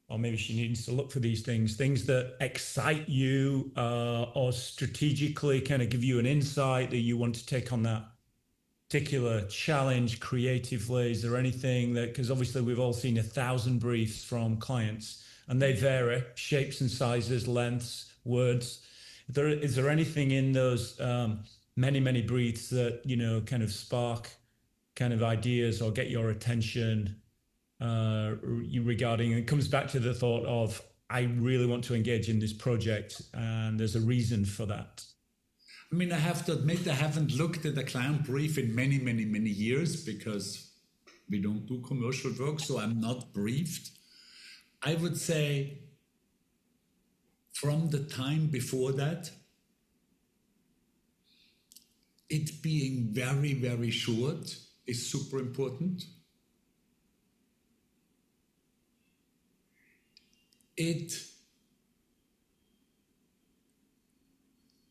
or maybe she needs to look for these things that excite you, or strategically kind of give you an insight that you want to take on that particular challenge creatively? Is there anything that, because obviously we've all seen 1,000 briefs from clients and they vary, shapes and sizes, lengths, words. Is there anything in those many briefs that, you know, kind of spark kind of ideas or get your attention regarding, it comes back to the thought of, I really want to engage in this project and there's a reason for that? I mean, I have to admit, I haven't looked at a client brief in many years because we don't do commercial work, so I'm not briefed. I would say from the time before that, it being very short is super important. It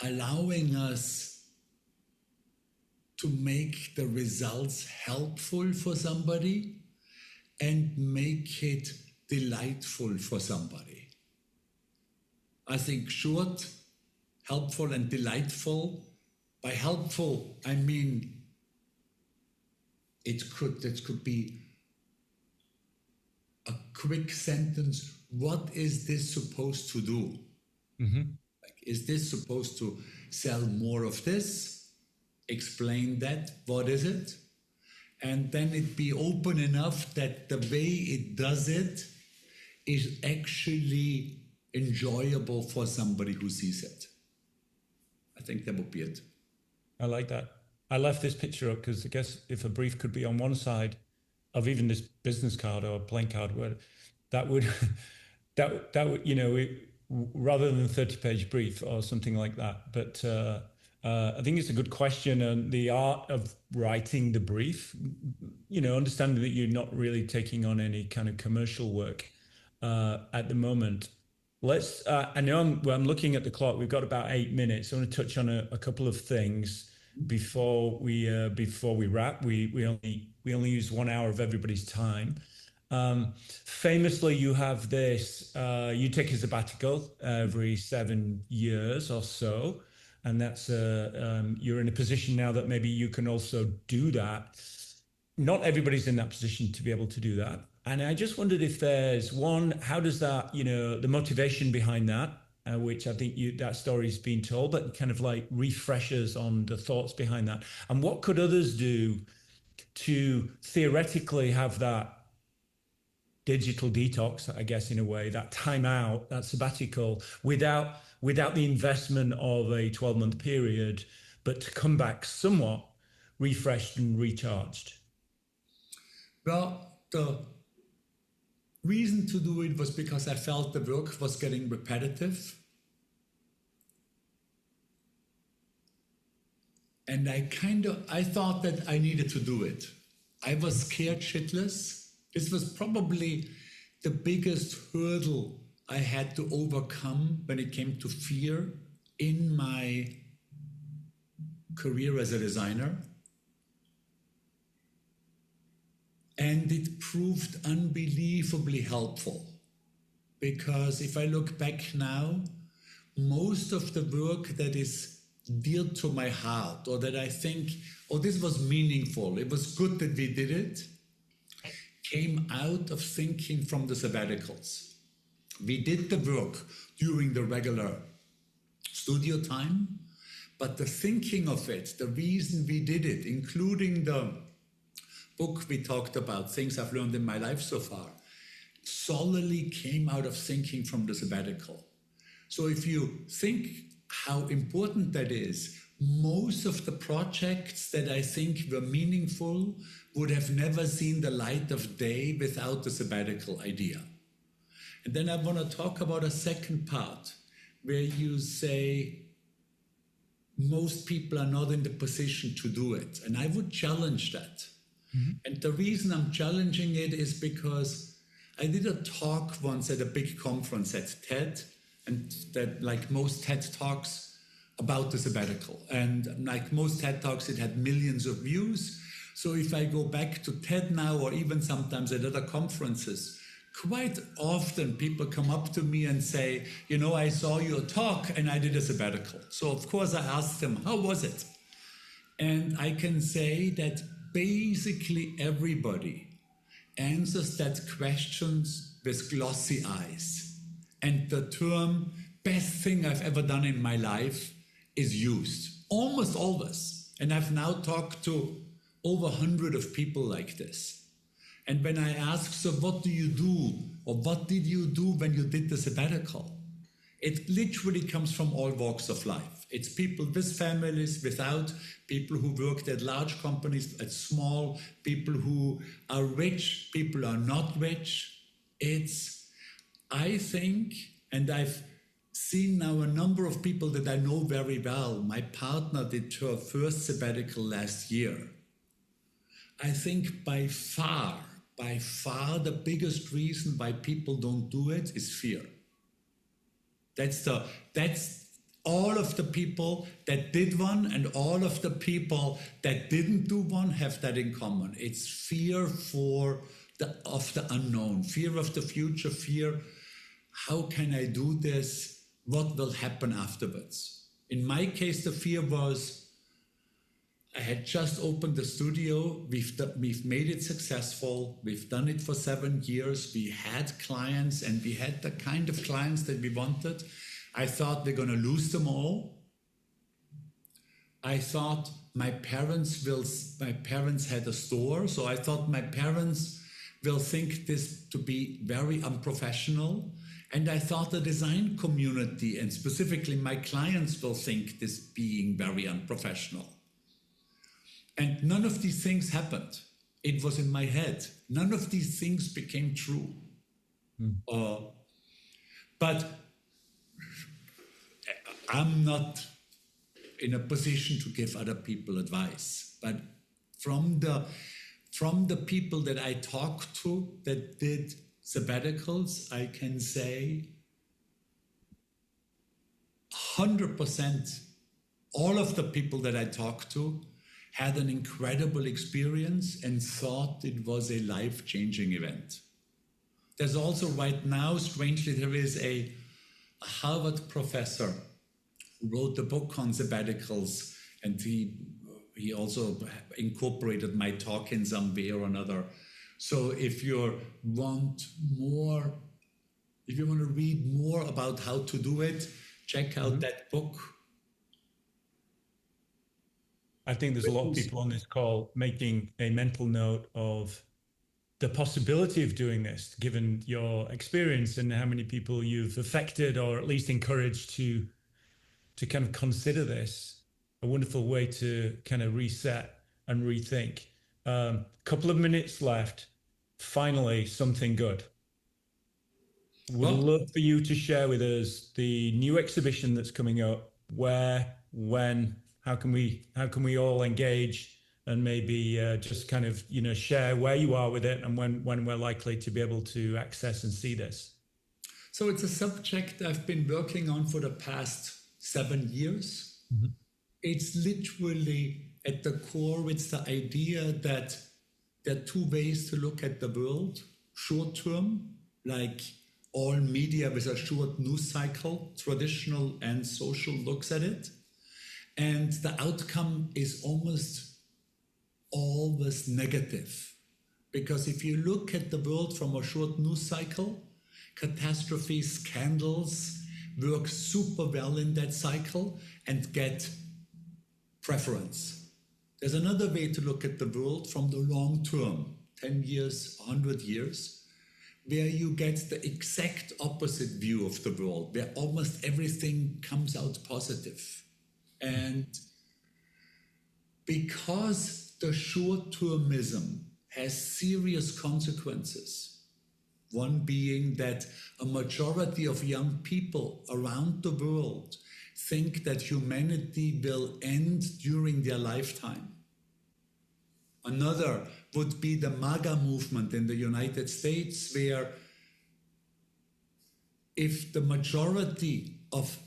allowing us to make the results helpful for somebody and make it delightful for somebody. I think short, helpful, and delightful. By helpful, I mean it could be a quick sentence. What is this supposed to do? Mm-hmm. Like, is this supposed to sell more of this? Explain that. What is it? And then it be open enough that the way it does it is actually enjoyable for somebody who sees it. I think that would be it. I like that. I left this picture up because I guess if a brief could be on one side of even this business card or playing card, where that would that would, you know, rather than a 30-page brief or something like that. But I think it's a good question, and the art of writing the brief, you know, understanding that you're not really taking on any kind of commercial work at the moment. Let's. I know I'm looking at the clock. We've got about 8 minutes. I want to touch on a couple of things before we wrap. We only use 1 hour of everybody's time. Famously, you have this. You take a sabbatical every 7 years or so, and that's you're in a position now that maybe you can also do that. Not everybody's in that position to be able to do that. And I just wondered if there's one, how does that, you know, the motivation behind that, which I think that story's been told, but kind of like refreshers on the thoughts behind that. And what could others do to theoretically have that digital detox, I guess, in a way, that time out, that sabbatical, without the investment of a 12-month period, but to come back somewhat refreshed and recharged? Well, the reason to do it was because I felt the work was getting repetitive. And I thought that I needed to do it. I was scared shitless. This was probably the biggest hurdle I had to overcome when it came to fear in my career as a designer. And it proved unbelievably helpful, because if I look back now, most of the work that is dear to my heart, or that I think, oh, this was meaningful, it was good that we did it, came out of thinking from the sabbaticals. We did the work during the regular studio time, but the thinking of it, the reason we did it, including the book we talked about, Things I've Learned in My Life So Far, solidly came out of thinking from the sabbatical. So if you think how important that is, most of the projects that I think were meaningful would have never seen the light of day without the sabbatical idea. And then I want to talk about a second part where you say most people are not in the position to do it. And I would challenge that. Mm-hmm. And the reason I'm challenging it is because I did a talk once at a big conference at TED, and that, like most TED Talks, about the sabbatical. And like most TED Talks, it had millions of views. So if I go back to TED now, or even sometimes at other conferences, quite often people come up to me and say, you know, I saw your talk and I did a sabbatical. So of course I asked them, how was it? And I can say that basically everybody answers that questions with glossy eyes. And the term best thing I've ever done in my life is used almost always. And I've now talked to over 100 of people like this. And when I ask, so what do you do? Or what did you do when you did the sabbatical? It literally comes from all walks of life. It's people with families, without, people who worked at large companies, at small, people who are rich, people who are not rich. It's, I think, and I've seen now a number of people that I know very well. My partner did her first sabbatical last year. I think by far the biggest reason why people don't do it is fear. That's all of the people that did one and all of the people that didn't do one have that in common. It's fear of the unknown, fear of the future, fear, how can I do this? What will happen afterwards? In my case, the fear was, I had just opened the studio. We've made it successful. We've done it for 7 years. We had clients and we had the kind of clients that we wanted. I thought we're going to lose them all. I thought my parents had a store. So I thought my parents will think this to be very unprofessional. And I thought the design community and specifically my clients will think this being very unprofessional. And none of these things happened. It was in my head. None of these things became true. But I'm not in a position to give other people advice. But from the people that I talked to that did sabbaticals, I can say 100%, all of the people that I talked to had an incredible experience and thought it was a life-changing event. There's also right now, strangely, there is a Harvard professor who wrote a book on sabbaticals, and he also incorporated my talk in some way or another. So if you want to read more about how to do it, check out that book. I think there's a lot of people on this call making a mental note of the possibility of doing this, given your experience and how many people you've affected or at least encouraged to kind of consider this. A wonderful way to kind of reset and rethink. Couple of minutes left. Finally, something good. Would love for you to share with us the new exhibition that's coming up. Where, when, how can we all engage and maybe just kind of share where you are with it and when we're likely to be able to access and see this? So it's a subject I've been working on for the past 7 years. It's literally at the core, it's the idea that there are two ways to look at the world. Short term, like all media with a short news cycle, traditional and social looks at it. And the outcome is almost always negative. Because if you look at the world from a short news cycle, catastrophes, scandals work super well in that cycle and get preference. There's another way to look at the world from the long term, 10 years, 100 years, where you get the exact opposite view of the world, where almost everything comes out positive. And because the short-termism has serious consequences, one being that a majority of young people around the world think that humanity will end during their lifetime. Another would be the MAGA movement in the United States, where if the majority of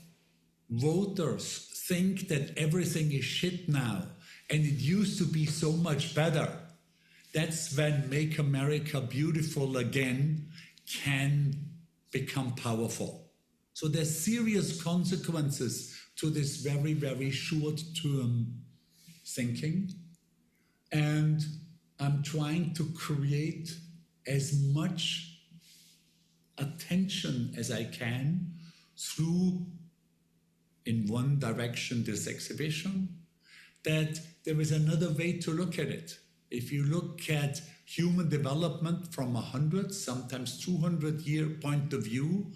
voters think that everything is shit now and it used to be so much better, that's when Make America Beautiful Again can become powerful. So there's serious consequences to this very, very short-term thinking. And I'm trying to create as much attention as I can through, in one direction, this exhibition, that there is another way to look at it. If you look at human development from 100, sometimes 200-year point of view,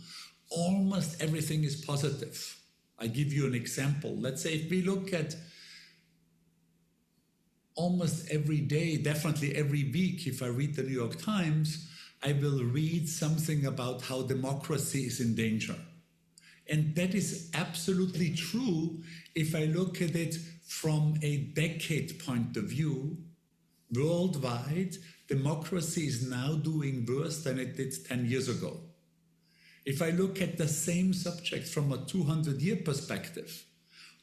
almost everything is positive. I give you an example. Let's say if we look at almost every day, definitely every week, if I read the New York Times, I will read something about how democracy is in danger. And that is absolutely true if I look at it from a decade point of view. Worldwide, democracy is now doing worse than it did 10 years ago. If I look at the same subject from a 200-year perspective,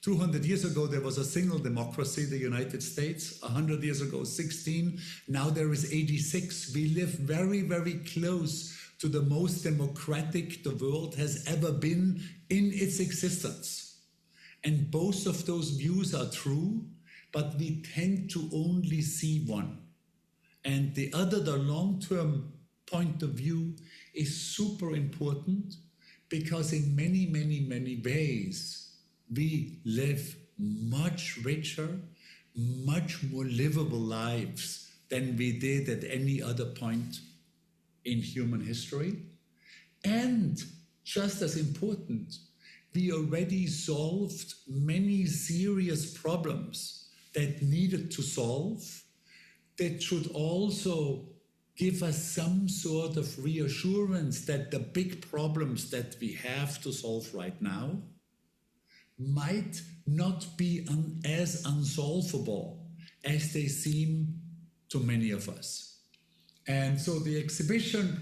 200 years ago, there was a single democracy, the United States. 100 years ago, 16. Now there is 86. We live very, very close to the most democratic the world has ever been in its existence. And both of those views are true, but we tend to only see one. And the other, the long-term point of view, is super important because in many, many, many ways, we live much richer, much more livable lives than we did at any other point in human history. And just as important, we already solved many serious problems that needed to solve that should also give us some sort of reassurance that the big problems that we have to solve right now might not be as unsolvable as they seem to many of us. And so the exhibition,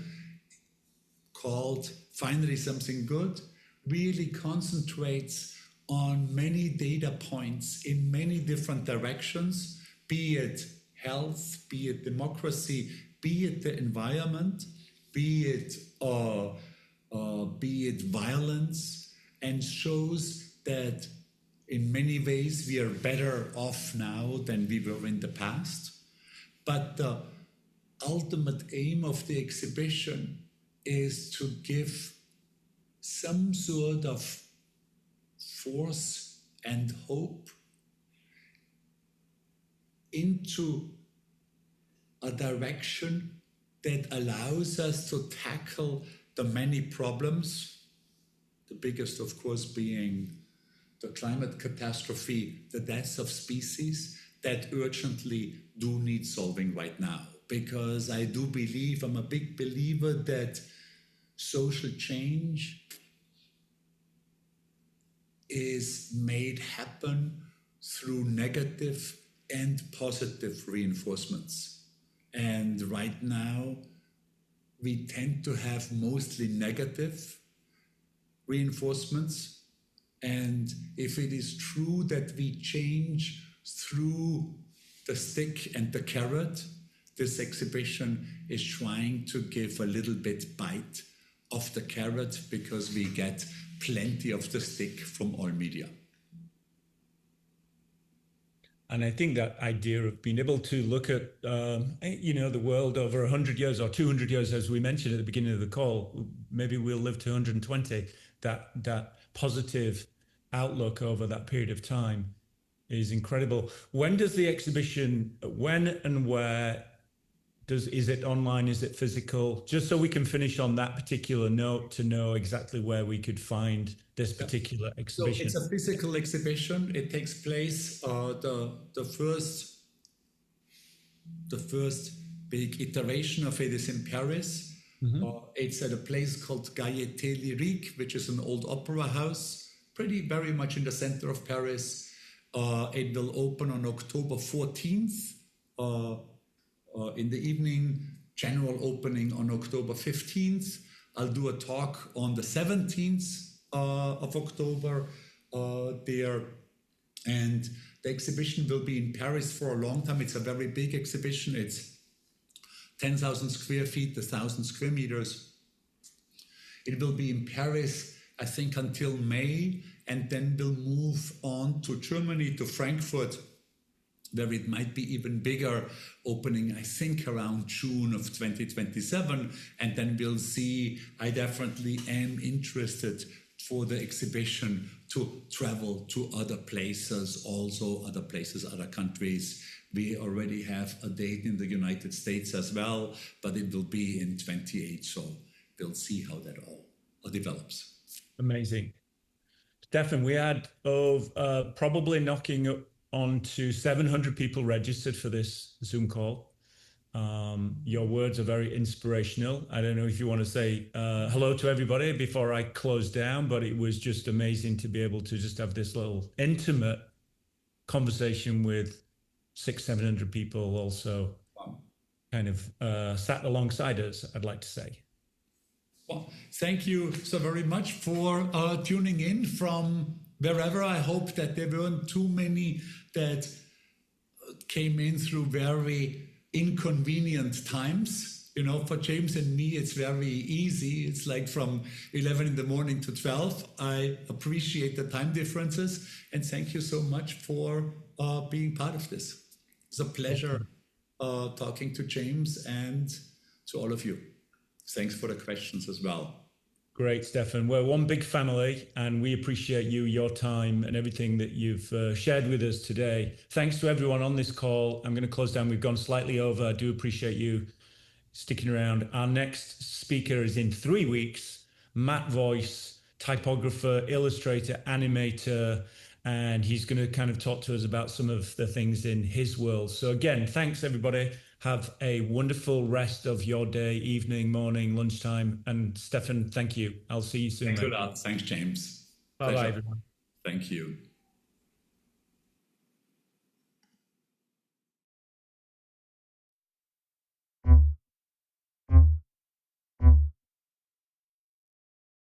called Finally Something Good, really concentrates on many data points in many different directions, be it health, be it democracy, be it the environment, be it violence, and shows that in many ways we are better off now than we were in the past. But the ultimate aim of the exhibition is to give some sort of force and hope into a direction that allows us to tackle the many problems, the biggest, of course, being the climate catastrophe, the deaths of species, that urgently do need solving right now. Because I do believe, I'm a big believer that social change is made happen through negative and positive reinforcements. And right now, we tend to have mostly negative reinforcements. And if it is true that we change through the stick and the carrot, this exhibition is trying to give a little bit bite of the carrot because we get plenty of the stick from all media. And I think that idea of being able to look at, the world over 100 years or 200 years, as we mentioned at the beginning of the call, maybe we'll live to 120, that positive outlook over that period of time is incredible. When does the exhibition, when and where, is it online, is it physical? Just so we can finish on that particular note to know exactly where we could find this particular exhibition. So it's a physical exhibition. It takes place, the first big iteration of it is in Paris. Mm-hmm. It's at a place called Gaieté Lyrique, which is an old opera house, very much in the center of Paris. It will open on October 14th. In the evening, general opening on October 15th. I'll do a talk on the 17th of October there. And the exhibition will be in Paris for a long time. It's a very big exhibition. It's 10,000 square feet, 1,000 square meters. It will be in Paris, I think, until May, and then we'll move on to Germany, to Frankfurt, where it might be even bigger, opening, I think, around June of 2027. And then we'll see. I definitely am interested for the exhibition to travel to other places, also other places, other countries. We already have a date in the United States as well, but it will be in 28. So we'll see how that all develops. Amazing. Stefan, we had probably knocking up on to 700 people registered for this Zoom call. Your words are very inspirational. I don't know if you want to say hello to everybody before I close down, but it was just amazing to be able to just have this little intimate conversation with 600-700 people also kind of sat alongside us, I'd like to say. Well, thank you so very much for tuning in from wherever. I hope that there weren't too many that came in through very inconvenient times. You know, for James and me, it's very easy. It's like from 11 in the morning to 12. I appreciate the time differences, and thank you so much for being part of this. It's a pleasure talking to James and to all of you. Thanks for the questions as well. Great, Stefan. We're one big family, and we appreciate you, your time, and everything that you've shared with us today. Thanks to everyone on this call. I'm going to close down. We've gone slightly over. I do appreciate you sticking around. Our next speaker is in 3 weeks. Matt Voice, typographer, illustrator, animator, and he's going to kind of talk to us about some of the things in his world. So again, thanks, everybody. Have a wonderful rest of your day, evening, morning, lunchtime. And Stefan, thank you. I'll see you soon. Thanks a lot. Thanks, James. Bye-bye, everyone. Thank you.